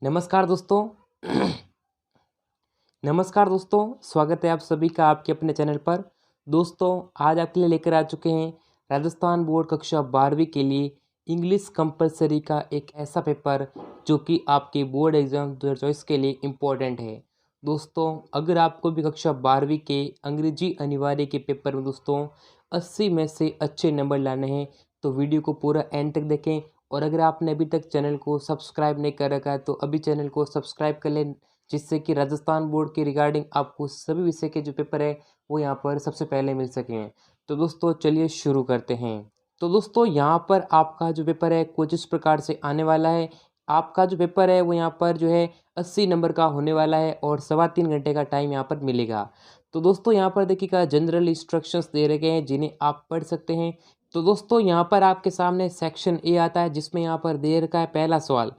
नमस्कार दोस्तों। नमस्कार दोस्तों, स्वागत है आप सभी का आपके अपने चैनल पर। दोस्तों, आज आपके लिए लेकर आ चुके हैं राजस्थान बोर्ड कक्षा 12वीं के लिए इंग्लिश कंपलसरी का एक ऐसा पेपर जो कि आपके बोर्ड एग्जाम 2024 के लिए इम्पोर्टेंट है। दोस्तों, अगर आपको भी कक्षा 12वीं के अंग्रेजी अनिवार्य के पेपर में दोस्तों 80 में से अच्छे नंबर लाने हैं तो वीडियो को पूरा एंड तक देखें। और अगर आपने अभी तक चैनल को सब्सक्राइब नहीं कर रखा है तो अभी चैनल को सब्सक्राइब कर लें, जिससे कि राजस्थान बोर्ड के रिगार्डिंग आपको सभी विषय के जो पेपर है वो यहाँ पर सबसे पहले मिल सकें। तो दोस्तों चलिए शुरू करते हैं। तो दोस्तों यहाँ पर आपका जो पेपर है कुछ इस प्रकार से आने वाला है। आपका जो पेपर है वो यहाँ पर जो है 80 नंबर का होने वाला है और 3.25 घंटे का टाइम यहाँ पर मिलेगा। तो दोस्तों यहाँ पर देखिएगा जनरल इंस्ट्रक्शंस दे रखे हैं जिन्हें आप पढ़ सकते हैं। तो दोस्तों यहाँ पर आपके सामने सेक्शन ए आता है जिसमें यहाँ पर दे रखा है पहला सवाल।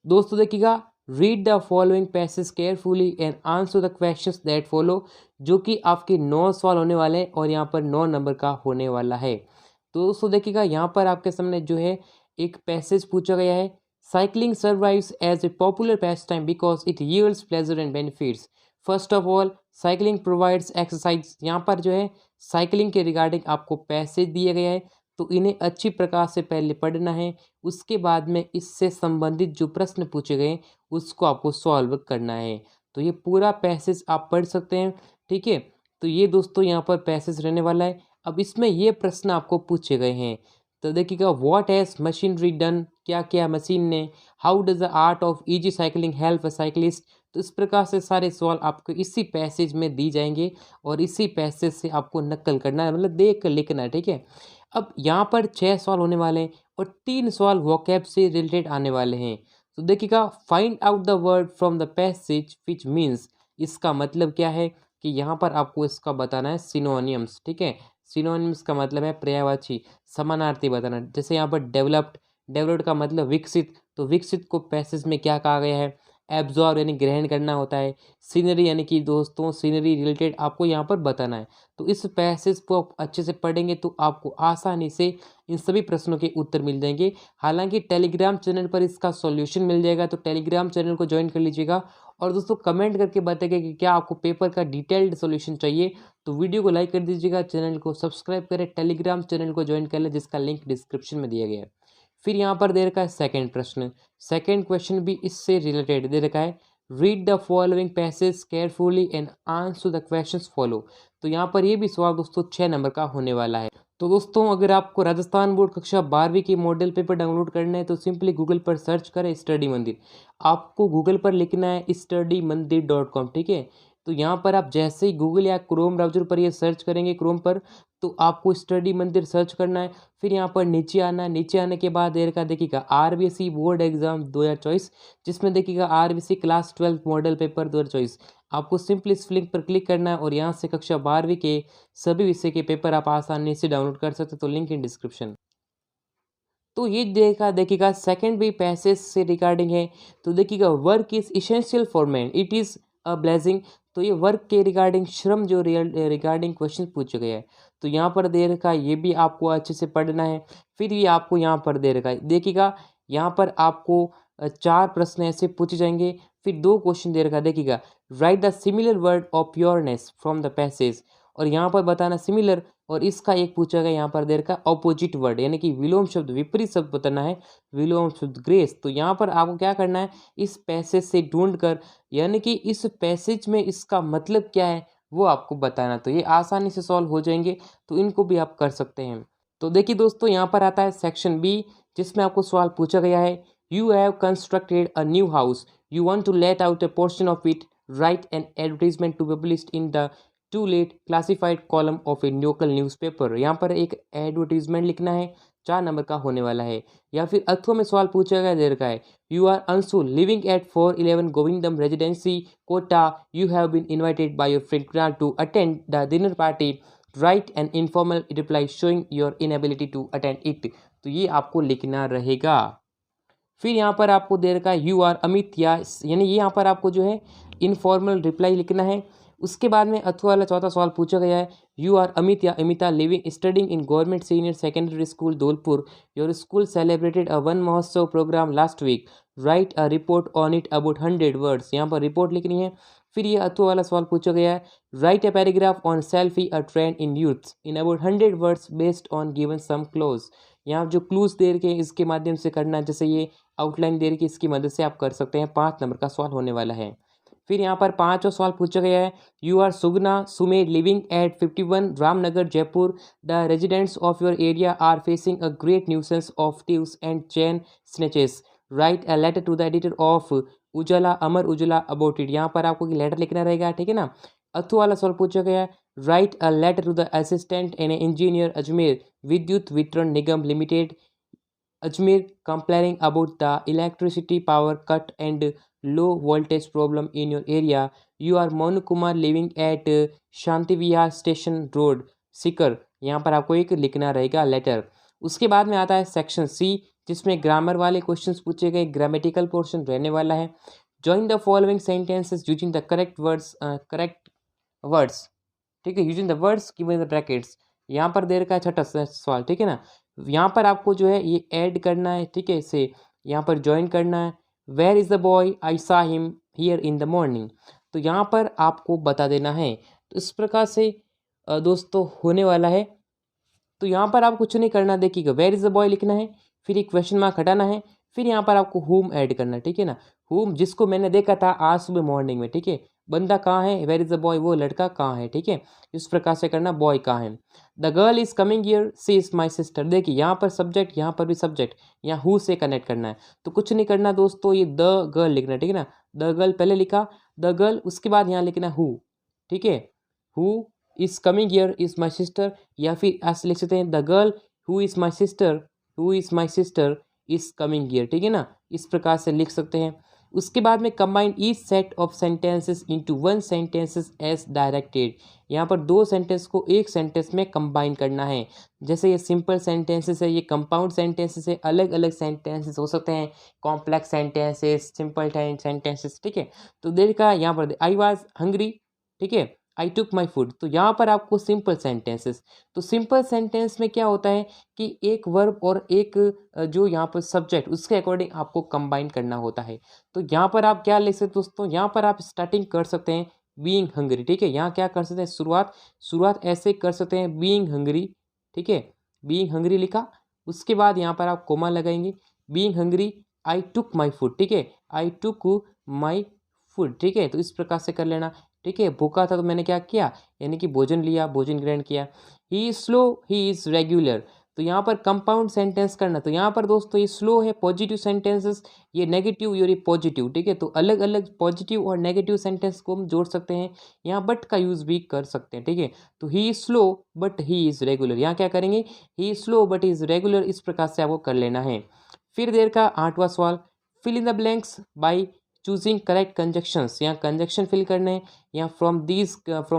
दोस्तों देखिएगा, read the following passage carefully and answer the questions that follow, जो कि आपके 9 सवाल होने वाले हैं और यहाँ पर 9 नंबर का होने वाला है। तो दोस्तों देखिएगा यहाँ पर आपके सामने जो है एक पैसेज पूछा गया है। Cycling survives as a popular pastime because it yields pleasure and benefits. First of all, cycling provides exercise. यहाँ पर जो है साइकिलिंग के रिगार्डिंग आपको पैसेज दिए गए हैं, तो इन्हें अच्छी प्रकार से पहले पढ़ना है। उसके बाद में इससे संबंधित जो प्रश्न पूछे गए उसको आपको सॉल्व करना है। तो ये पूरा पैसेज आप पढ़ सकते हैं, ठीक है। तो ये दोस्तों यहाँ पर पैसेज रहने वाला है। अब इसमें ये प्रश्न आपको पूछे गए हैं, तो देखिएगा, व्हाट हैज मशीनरी डन, क्या क्या मशीन ने। How does the art of easy cycling help a cyclist. तो इस प्रकार से सारे सवाल आपको इसी पैसेज में दी जाएंगे और इसी पैसेज से आपको नकल करना है, मतलब देख कर लिखना है, ठीक है। अब यहाँ पर 6 सवाल होने वाले हैं और 3 सवाल वोकैब से रिलेटेड आने वाले हैं। तो देखिएगा, find out the word from the passage which means. इसका मतलब क्या है कि यहाँ पर आपको इसका बताना है सिनोनियम्स, ठीक है। सिनोनियम्स का मतलब है पर्यायवाची, समानार्थी बताना। जैसे यहाँ पर डेवलप्ड, डेवलप्ड का मतलब विकसित, तो विकसित को पैसेज में क्या कहा गया है, एब्जॉर्ब यानी ग्रहण करना होता है। सीनरी यानी कि दोस्तों सीनरी रिलेटेड आपको यहाँ पर बताना है। तो इस पैसेज को आप अच्छे से पढ़ेंगे तो आपको आसानी से इन सभी प्रश्नों के उत्तर मिल जाएंगे। हालांकि टेलीग्राम चैनल पर इसका सॉल्यूशन मिल जाएगा, तो टेलीग्राम चैनल को ज्वाइन कर लीजिएगा। और दोस्तों कमेंट करके बताइए कि क्या आपको पेपर का डिटेल्ड सॉल्यूशन चाहिए, तो वीडियो को लाइक कर दीजिएगा, चैनल को सब्सक्राइब करें, टेलीग्राम चैनल को ज्वाइन कर लें जिसका लिंक डिस्क्रिप्शन में दिया गया है। फिर यहाँ पर दे रखा है सेकंड प्रश्न। सेकंड क्वेश्चन भी इससे रिलेटेड दे रखा है। Read the following passage carefully and answer the questions follow. तो यहाँ पर ये भी सवाल दोस्तों 6 नंबर का होने वाला है। तो दोस्तों अगर आपको राजस्थान बोर्ड कक्षा 12वीं की मॉडल पेपर डाउनलोड करना है तो सिंपली गूगल पर सर्च करें स्टडी मंदिर। आपको गूगल पर लिखना है studymandir.com, ठीक है। तो यहाँ पर आप जैसे ही गूगल या क्रोम ब्राउजर पर ये सर्च करेंगे, क्रोम पर, तो आपको स्टडी मंदिर सर्च करना है। फिर यहाँ पर नीचे आना है। नीचे आने के बाद देर का देखिएगा आरबीएसई बोर्ड एग्जाम 2024, जिसमें देखिएगा आरबीएसई क्लास 12 मॉडल पेपर 2024। आपको सिंपली इस लिंक पर क्लिक करना है और यहाँ से कक्षा 12वीं के सभी विषय के पेपर आप आसानी से डाउनलोड कर सकते हो, तो लिंक इन डिस्क्रिप्शन। तो ये देखिएगा सेकंड भी पैसेज से रिगार्डिंग है। तो देखिएगा, work is essential for man, it is a blessing. तो ये वर्क के रिगार्डिंग श्रम जो रिगार्डिंग क्वेश्चन पूछे गए हैं, तो यहाँ पर दे रखा है, ये भी आपको अच्छे से पढ़ना है। फिर ये आपको यहाँ पर दे रखा है, देखिएगा यहाँ पर आपको 4 प्रश्न ऐसे पूछे जाएंगे। फिर 2 क्वेश्चन दे रखा है, देखिएगा, right the similar word of pureness from the passage. और यहाँ पर बताना सिमिलर, और इसका एक पूछा गया यहाँ पर देर का ऑपोजिट वर्ड, यानी कि विलोम शब्द, विपरीत शब्द बताना है, विलोम शब्द ग्रेस। तो यहाँ पर आपको क्या करना है, इस पैसेज से ढूंढ कर, यानी कि इस पैसेज में इसका मतलब क्या है वो आपको बताना। तो ये आसानी से सॉल्व हो जाएंगे, तो इनको भी आप कर सकते हैं। तो देखिए दोस्तों, यहाँ पर आता है सेक्शन बी, जिसमें आपको सवाल पूछा गया है, you have constructed a new house, you want to let out a portion of it, write an advertisement to be published in the to let classified column of a local newspaper. यहाँ पर एक advertisement लिखना है, 4 number का होने वाला है। या फिर अथवा में सवाल पूछा गया दे रखा है, you are Anshu living at 411 Govindam residency Kota, you have been invited by your friend Krunal to attend the dinner party, write an informal reply showing your inability to attend it. तो ये आपको लिखना रहेगा। फिर यहाँ पर आपको दे रखा है, यू आर अमित, या यानी ये यहाँ पर आपको जो है इनफॉर्मल रिप्लाई लिखना है। उसके बाद में अथवा वाला चौथा सवाल पूछा गया है, यू आर अमित या Amita living studying in government senior secondary school Dholpur, your school celebrated a Van Mahotsav program last week, write a report on it about 100 words. यहाँ पर रिपोर्ट लिखनी है। फिर ये अथवा वाला सवाल पूछा गया है, write a paragraph on selfie a trend in youth in about 100 words based on given some clues. यहाँ जो क्लूज दे रखे हैं इसके माध्यम से करना है, जैसे ये आउटलाइन दे रखी है इसकी मदद से आप कर सकते हैं। 5 नंबर का सवाल होने वाला है। फिर यहाँ पर 5वां सवाल पूछा गया है, you are Sugna Sumer living at 51 Ramnagar Jaipur, the residents of your area are facing a great nuisance of thieves and chain snatches, write a letter to the editor of Ujala Amar Ujala about it. यहाँ पर आपको लेटर लिखना रहेगा, ठीक है ना। अथवा वाला सवाल पूछा गया है, write a letter to the assistant and engineer Ajmer Vidyut Vitaran Nigam limited Ajmer complaining about the electricity power cut and low voltage problem in your area. You are Monu Kumar living at Shanti Vihar station road Sikar. यहाँ पर आपको एक लिखना रहेगा letter. उसके बाद में आता है सेक्शन सी, जिसमें ग्रामर वाले क्वेश्चंस पूछे गए, ग्रामेटिकल पोर्शन रहने वाला है। Join the following sentences using the correct words, ठीक है, using the words given in the brackets. यहाँ पर दे रखा है छठा सवाल, ठीक है ना। यहाँ पर आपको जो है ये ऐड करना है, ठीक है, इसे यहाँ पर ज्वाइन करना है। Where is the boy I saw him here in the morning, तो यहाँ पर आपको बता देना है। तो इस प्रकार से दोस्तों होने वाला है। तो यहाँ पर आप कुछ नहीं करना, देखिएगा वेयर इज़ द बॉय लिखना है, फिर एक क्वेश्चन मार्क हटाना है, फिर यहाँ पर आपको होम ऐड करना है, ठीक है ना। होम जिसको मैंने देखा था आज सुबह मॉर्निंग में, ठीक है। बंदा कहाँ है, वेयर इज़ द बॉय, वो लड़का कहाँ है, ठीक है। इस प्रकार से करना, बॉय कहाँ है। The girl is coming here she is my sister. देखिए यहाँ पर सब्जेक्ट, यहाँ पर भी सब्जेक्ट, यहाँ हु से कनेक्ट करना है। तो कुछ नहीं करना दोस्तों, ये द गर्ल लिखना है, ठीक है ना। द गर्ल पहले लिखा, द गर्ल, उसके बाद यहाँ लिखना हु, ठीक है। Who is coming here is my sister, या फिर ऐसे लिख सकते हैं the girl who is my sister, who is my sister is coming here, ठीक है ना। इस प्रकार से लिख सकते हैं। उसके बाद में combine each set of sentences into one sentences as directed. यहाँ पर दो सेंटेंस को एक सेंटेंस में कंबाइन करना है। जैसे ये सिंपल सेंटेंसेस है, ये कंपाउंड सेंटेंसेस है, अलग अलग सेंटेंसेस हो सकते हैं, कॉम्प्लेक्स सेंटेंसेस, सिंपल सेंटेंसेस, ठीक है। तो देखा यहाँ पर आई वॉज हंग्री, ठीक है, आई टुक माई फूड। तो यहाँ पर आपको सिंपल सेंटेंसेस, तो सिंपल सेंटेंस में क्या होता है कि एक वर्ब और एक जो यहाँ पर सब्जेक्ट, उसके अकॉर्डिंग आपको कंबाइन करना होता है। तो यहाँ पर आप क्या लिख सकते हैं दोस्तों, यहाँ पर आप स्टार्टिंग कर सकते हैं बीइंग हंग्री, ठीक है। यहाँ क्या कर सकते हैं, शुरुआत ऐसे कर सकते हैं बीइंग हंग्री, ठीक है। बीइंग हंग्री लिखा, उसके बाद यहाँ पर आप कोमा लगाएंगे, being hungry I took my food, ठीक है, आई टुक माई फूड, ठीक है। तो इस प्रकार से कर लेना, ठीक है। भूखा था तो मैंने क्या किया, यानी कि भोजन लिया, भोजन ग्रहण किया। He is slow, he is regular. तो यहाँ पर कंपाउंड सेंटेंस करना, तो यहाँ पर दोस्तों ये स्लो है पॉजिटिव सेंटेंसेस, ये नेगेटिव, ये पॉजिटिव, ठीक है। तो अलग अलग पॉजिटिव और नेगेटिव सेंटेंस को हम जोड़ सकते हैं। यहाँ बट का यूज भी कर सकते हैं, ठीक है। तो he is slow but he is regular, यहाँ क्या करेंगे, he is slow but is regular, इस प्रकार से आपको कर लेना है। फिर देर का 8वां सवाल, fill in the blanks by choosing correct conjunctions. यहाँ कंजक्शन फिल करने हैं, यहाँ from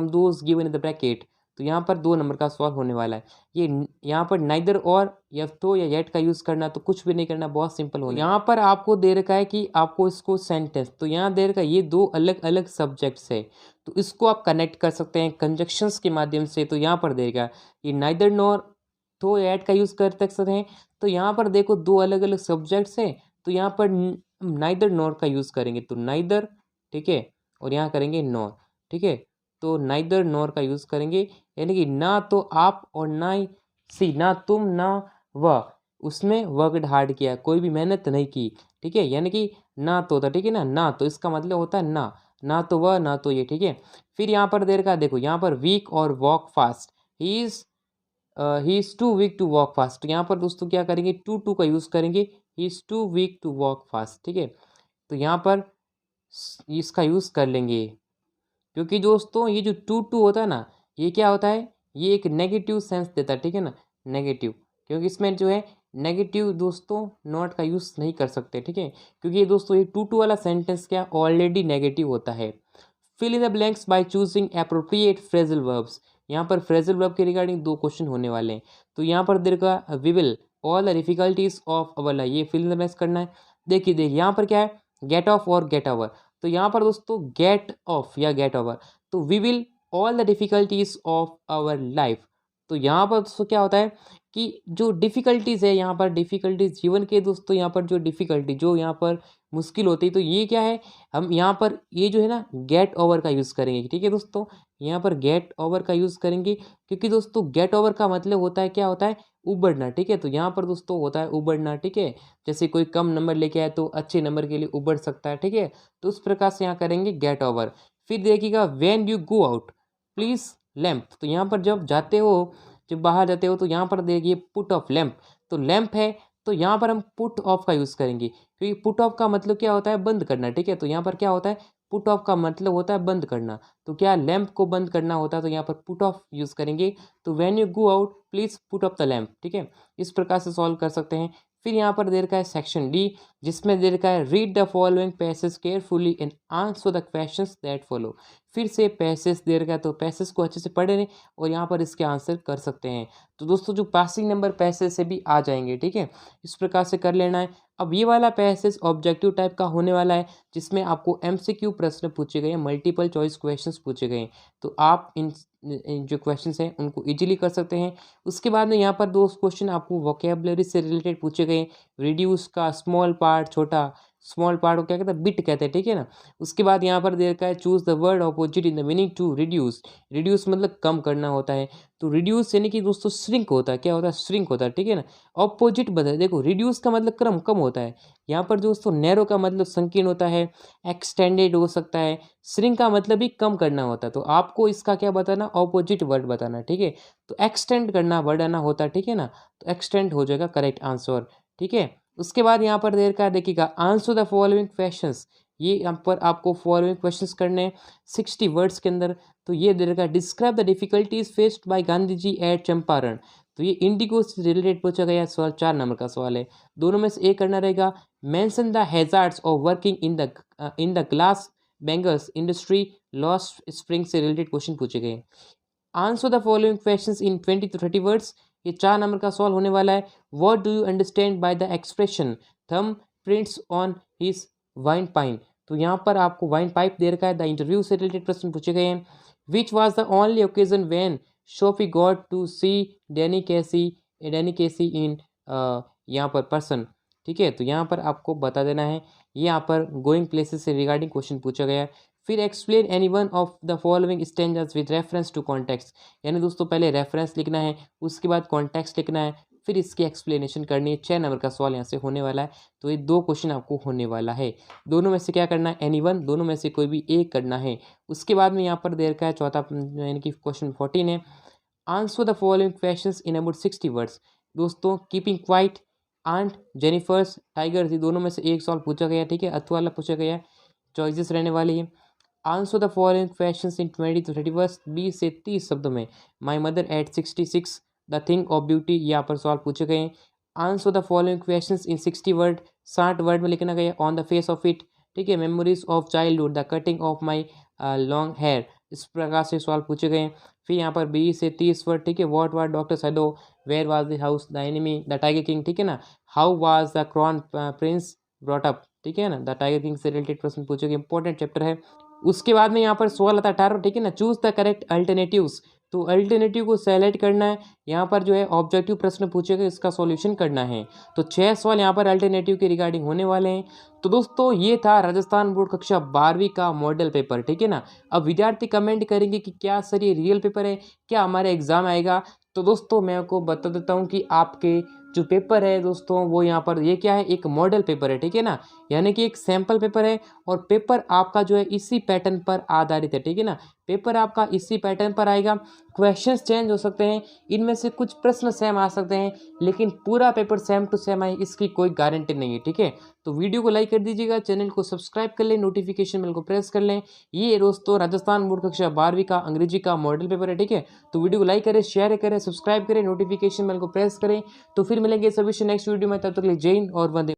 those given in the bracket. तो यहाँ पर 2 नंबर का सवाल होने वाला है। ये यहाँ पर नाइदर और या तो या येट का यूज़ करना, तो कुछ भी नहीं करना, बहुत सिंपल होगा। यहाँ पर आपको दे रखा है कि आपको इसको सेंटेंस, तो यहाँ दे रखा है ये 2 अलग अलग सब्जेक्ट्स है, तो इसको आप कनेक्ट कर सकते हैं कंजक्शंस के माध्यम से। तो यहाँ पर देगा ये नाइदर नॉर तो ऐड का यूज़ कर सकते हैं। तो यहाँ पर देखो 2 अलग अलग सब्जेक्ट्स हैं, तो यहाँ पर नाइदर नॉर का यूज़ करेंगे, तो नाइदर, ठीक है, और यहाँ करेंगे नॉर, ठीक है। तो नाइदर नॉर का यूज़ करेंगे, यानी कि ना तो आप और ना ही सी, ना तुम ना वह, उसमें वर्कड हार्ड किया, कोई भी मेहनत नहीं की, ठीक है। यानी कि ना तो था, ठीक है ना, ना तो इसका मतलब होता है ना, ना तो वह ना तो ये, ठीक है। फिर यहाँ पर देर का देखो, यहाँ पर वीक और walk fast, he is too weak to walk fast. तो यहाँ पर दोस्तों क्या करेंगे, टू का यूज़ करेंगे, he is too weak to walk fast, ठीक है। तो यहाँ पर इसका यूज़ कर लेंगे, क्योंकि दोस्तों ये जो टू होता है ना, ये क्या होता है, ये एक नेगेटिव सेंस देता है, ठीक है ना, नेगेटिव, क्योंकि इसमें जो है नेगेटिव दोस्तों नॉट का यूज़ नहीं कर सकते, ठीक है। क्योंकि ये दोस्तों ये टू वाला सेंटेंस क्या ऑलरेडी नेगेटिव होता है। Fill in the blanks by choosing appropriate phrasal verbs. यहाँ पर फ्रेजल वर्ब के रिगार्डिंग 2 क्वेश्चन होने वाले हैं। तो यहाँ पर देखा we will all the difficulties of our life, ये फिल इन द ब्लैंक्स करना है। देखिए यहाँ पर क्या है, गेट ऑफ और गेट ओवर। तो यहाँ पर दोस्तों गेट ऑफ या गेट ओवर, तो we will all the difficulties of our life. तो यहाँ पर दोस्तों क्या होता है कि जो डिफ़िकल्टीज़ है यहाँ पर, डिफ़िकल्टीज़ जीवन के दोस्तों यहाँ पर जो डिफ़िकल्टी जो यहाँ पर मुश्किल होती है, तो ये क्या है, हम यहाँ पर ये जो है ना गेट ओवर का यूज़ करेंगे। ठीक है दोस्तों, यहाँ पर गेट ओवर का यूज़ करेंगे, क्योंकि दोस्तों गेट ओवर का मतलब होता है, क्या होता है, उबरना। ठीक है, तो यहाँ पर दोस्तों होता है उबरना। ठीक है, जैसे कोई कम नंबर लेके आए तो अच्छे नंबर के लिए उबड़ सकता है। ठीक है, तो उस प्रकार से यहाँ करेंगे गेट ओवर। फिर देखिएगा when you go out please lamp, तो यहाँ पर जब जाते हो, जब बाहर जाते हो, तो यहाँ पर देखिए पुट ऑफ लैम्प, तो लैम्प है तो यहाँ पर हम पुट ऑफ का यूज़ करेंगे, क्योंकि पुट ऑफ का मतलब क्या होता है, बंद करना। ठीक है, तो यहाँ पर क्या होता है, पुट ऑफ का मतलब होता है बंद करना, तो क्या लैम्प को बंद करना होता है, तो यहाँ पर पुट ऑफ यूज़ करेंगे। तो when you go out please put off the lamp. ठीक है, इस प्रकार से सॉल्व कर सकते हैं। फिर यहाँ पर दे रखा है सेक्शन डी, जिसमें दे रखा है read the following passage carefully and answer the questions that follow. फिर से पैसेज दे रखा है, तो पैसेज को अच्छे से पढ़े लें और यहाँ पर इसके आंसर कर सकते हैं। तो दोस्तों जो पासिंग नंबर पैसेज से भी आ जाएंगे। ठीक है, इस प्रकार से कर लेना है। अब ये वाला पैसेज ऑब्जेक्टिव टाइप का होने वाला है, जिसमें आपको एमसीक्यू प्रश्न पूछे गए हैं, मल्टीपल चॉइस क्वेश्चंस पूछे गए हैं, तो आप इन जो क्वेश्चंस हैं उनको इजीली कर सकते हैं। उसके बाद में यहाँ पर दो क्वेश्चन आपको वोकेबलरी से रिलेटेड पूछे गए, रिड्यूस का स्मॉल पार्ट, छोटा स्मॉल पार्ट को क्या कहते हैं, बिट कहते हैं। ठीक है ना, उसके बाद यहाँ पर दे रखा है choose the word opposite in the meaning to reduce. Reduce मतलब कम करना होता है, तो रिड्यूस यानी कि दोस्तों श्रिंक होता है, क्या होता है, श्रिंक होता है। ठीक है ना, ऑपोजिट बदल, देखो रिड्यूस का मतलब कम होता है, यहाँ पर दोस्तों नैरो का मतलब संकीर्ण होता है, एक्सटेंडेड हो सकता है, श्रिंक का मतलब भी कम करना होता है। तो आपको इसका क्या बताना, ऑपोजिट वर्ड बताना। ठीक है, तो एक्सटेंड करना, बढ़ाना होता है। ठीक है ना, तो एक्सटेंड हो जाएगा करेक्ट आंसर। ठीक है, उसके बाद यहाँ पर देर का देखिएगा आंसर द फॉलोइंग क्वेश्चंस, ये यहाँ पर आपको फॉलोइंग क्वेश्चंस करने हैं 60 वर्ड्स के अंदर। तो ये दे रखा है describe the difficulties faced by Gandhi ji at Champaran, तो ये इंडिगो से रिलेटेड पूछा गया सवाल, 4 नंबर का सवाल है। दोनों में से एक करना रहेगा। Mention the hazards of working in the glass bangles industry lost spring से रिलेटेड क्वेश्चन पूछे गए। Answer the following questions in 20 to 30 words, ये 4 नंबर का सवाल होने वाला है। What do you understand by the expression thumb prints on his wine pine, तो यहाँ पर आपको वाइन पाइप दे रखा है, द इंटरव्यू से रिलेटेड प्रश्न पूछे गए हैं। Which was the only occasion when Sophie got to see Danny Casey in यहाँ पर पर्सन। ठीक है, तो यहाँ पर आपको बता देना है, ये यहाँ पर गोइंग प्लेसेस से रिगार्डिंग क्वेश्चन पूछा गया है। फिर explain any one of the following stanzas with reference to context, यानी दोस्तों पहले रेफरेंस लिखना है, उसके बाद कॉन्टेक्स्ट लिखना है, फिर इसकी एक्सप्लेनेशन करनी है। 6 नंबर का सवाल यहाँ से होने वाला है। तो ये 2 क्वेश्चन आपको होने वाला है, दोनों में से क्या करना है, एनी वन, दोनों में से कोई भी एक करना है। उसके बाद में यहाँ पर दे रखा है चौथा, यानी कि क्वेश्चन 14 है। Answer the following questions in about 60 words, दोस्तों keeping quiet, aunt, Jennifer's, tigers, ये दोनों में से एक सवाल पूछा गया। ठीक है, अथवा वाला पूछा गया, चॉइसेस रहने वाली है। Answer the following questions in 20 to 30 words, 20 से 30 शब्दों में। My mother at 66, the thing of beauty, यहाँ पर सवाल पूछे गए हैं। Answer the following questions in 60 word, 60 word में लिखना गया। On the face of it, ठीक है, memories of childhood, the cutting of my long hair, इस प्रकार से सवाल पूछे गए हैं। फिर यहाँ पर 20 से 30 वर्ड, ठीक है, what was doctor Sadao, where was the house, the enemy, the tiger king, ठीक है ना, how was the crown prince brought up, ठीक है ना, द टाइगर किंग से रिलेटेड प्रश्न पूछे गए, इंपॉर्टेंट चैप्टर है। उसके बाद में यहाँ पर 16 था 18, ठीक है ना, चूज द करेक्ट अल्टरनेटिव्स, तो अल्टरनेटिव को सेलेक्ट करना है। यहाँ पर जो है ऑब्जेक्टिव प्रश्न पूछेगा, इसका सॉल्यूशन करना है। तो 6 सवाल यहाँ पर अल्टरनेटिव के रिगार्डिंग होने वाले हैं। तो दोस्तों ये था राजस्थान बोर्ड कक्षा 12वीं का मॉडल पेपर, ठीक है ना। अब विद्यार्थी कमेंट करेंगे कि क्या सर ये रियल पेपर है, क्या हमारे एग्जाम आएगा। तो दोस्तों मैं आपको बता देता हूँ कि आपके जो पेपर है दोस्तों वो यहाँ पर ये क्या है, एक मॉडल पेपर है, ठीक है ना, यानी कि एक सैंपल पेपर है और पेपर आपका जो है इसी पैटर्न पर आधारित है, ठीक है ना। पेपर आपका इसी पैटर्न पर आएगा, क्वेश्चंस चेंज हो सकते हैं, इनमें से कुछ प्रश्न सेम आ सकते हैं, लेकिन पूरा पेपर सेम टू सेम आए इसकी कोई गारंटी नहीं है, ठीक है। तो वीडियो को लाइक कर दीजिएगा, चैनल को सब्सक्राइब कर लें, नोटिफिकेशन बेल को प्रेस कर लें। ये दोस्तों राजस्थान बोर्ड कक्षा 12वीं का अंग्रेजी का मॉडल पेपर है, ठीक है। तो वीडियो को लाइक करें, शेयर करें, सब्सक्राइब करें, नोटिफिकेशन बेल को प्रेस करें। तो फिर मिलेंगे सभी से नेक्स्ट वीडियो में, तब तक के लिए जय हिंद और वंदे।